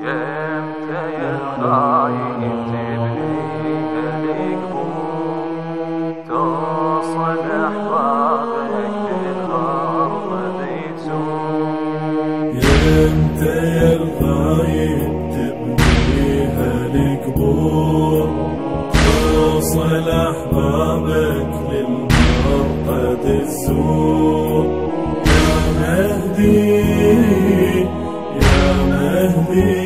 يمتى الغايب تبنيها القبور توصل أحبابك للغرب بيتزور. يمتى الغايب تبنيها القبور توصل أحبابك للمرقد الزور. يا مهدي يا مهدي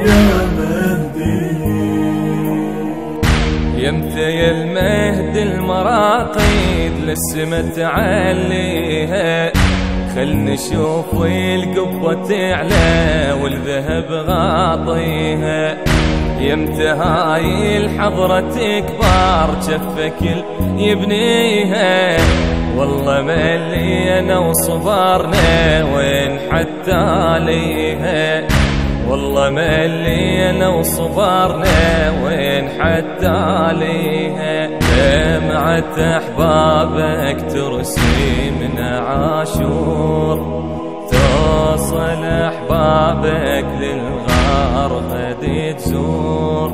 يا مهدي. يمتى يا المهدي المراقيد للسما تعليها خل نشوف القبة تعلى والذهب غاطيها. يمتى هاي الحضرة تكبر جفك يبنيها والله ملينا وصبرنا وين حتى ليها. والله ملينا وصبرنا وين حتى ليها. دمعة أحبابك ترسي من عاشور توصل أحبابك للغرب تزور.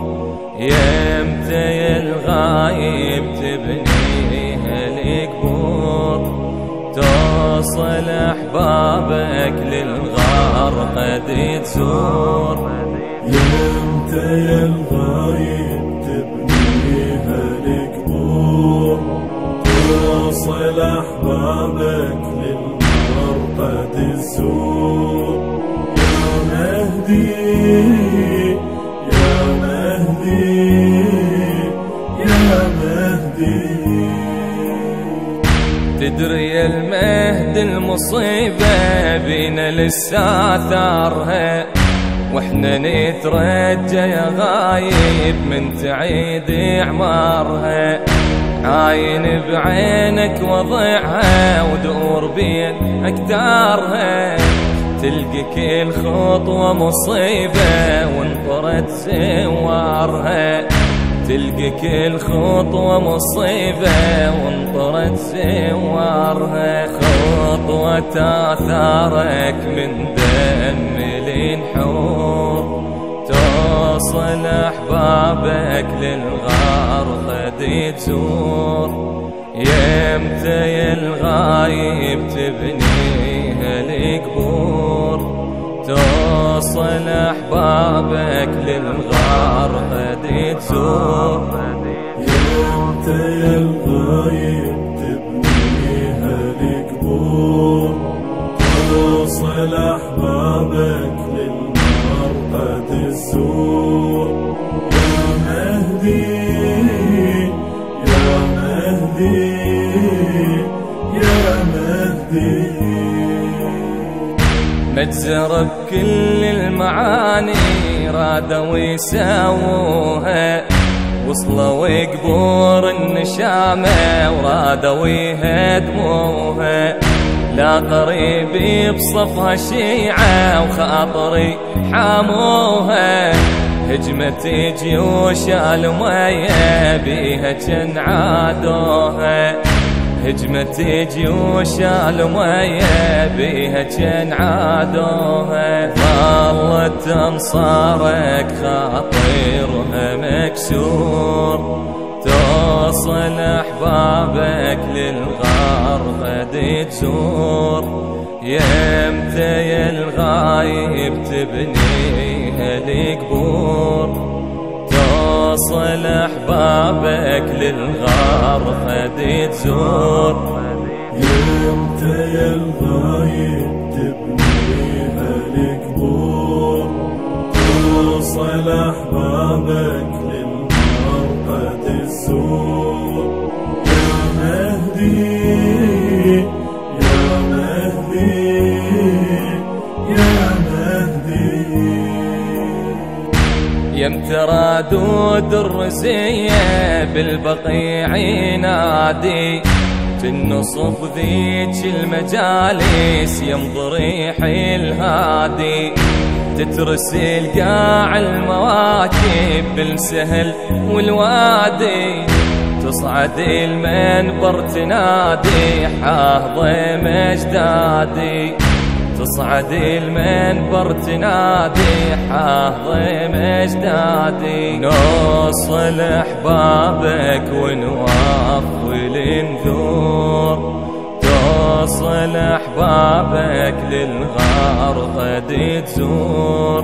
يمتى يا الغايب تبنيها القبور توصل أحبابك للغرب تزور. يمتى يا الغايب تبنيها القبور توصل أحبابك للمرقد الزور. يا مهدي يا مهدي يا مهدي. تدري يا المهدي المصيبة بينا لسه ثارها واحنا نترجى يا غايب من تعيد اعمارها. عاين بعينك وضعها ودور بين اكدارها تلقى كل خطوة مصيبة وانطرت زوارها. تلقى كل خطوة مصيبة وانطرت زوارها. خطوة آثارك من دم الانحور توصل أحبابك للغرب تزور. يمتى يا الغايب تبنيها القبور توصل أحبابك للغرب تزور. يمتى يا الغايب تبنيها القبور توصل أحبابك للمرقد الزور. يا مهدي يا مهدي يا مهدي. مجزر بكل المعاني رادوا يساووها وصلوا قبور النشامة ورادوا يهدموها. لا قريبي بصفها شيعة وخاطري حاموها. هجمت جيوش المية بيها جن عادوها. هجمت جيوش المية بيها جن عادوها. ظلت انصارك خاطرها مكسور توصل أحبابك للغرب تزور. يمتى يا الغايب تبنيها القبور توصل أحبابك للغرب تزور. يمتى يا الغايب تبنيها القبور توصل أحبابك للمرقد الزور. يا مهدي يا مهدي يا مهدي. يمتى رادود الرزية بالبقيع ينادي تنصب ذيك المجالس يمضي ريح الهادي. تترسل قاع المواكب بالسهل والوادي تصعد المنبر تنادي حاضي مجدادي. تصعد المنبر تنادي حاضم اجدادي، نوصل احبابك ونوفي النذور، توصل احبابك للغرقد تزور،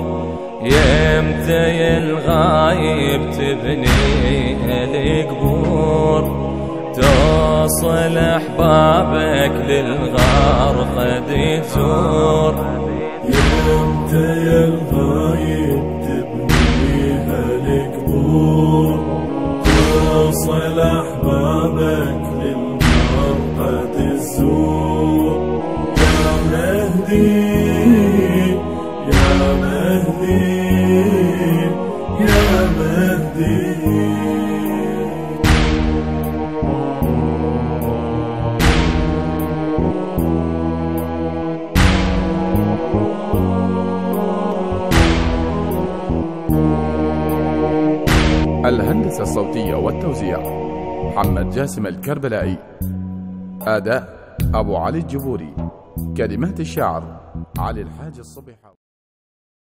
يمتى الغايب تبني القبور، توصل احبابك للغرقد تزور، يمتى الغايب تبنيها القبور، توصل احبابك للغرقد تزور، يا مهدي يا مهدي يا مهدي. الهندسة الصوتية والتوزيع محمد جاسم الكربلائي، أداء أبو علي الجبوري، كلمات الشاعر علي الحاج الصبح.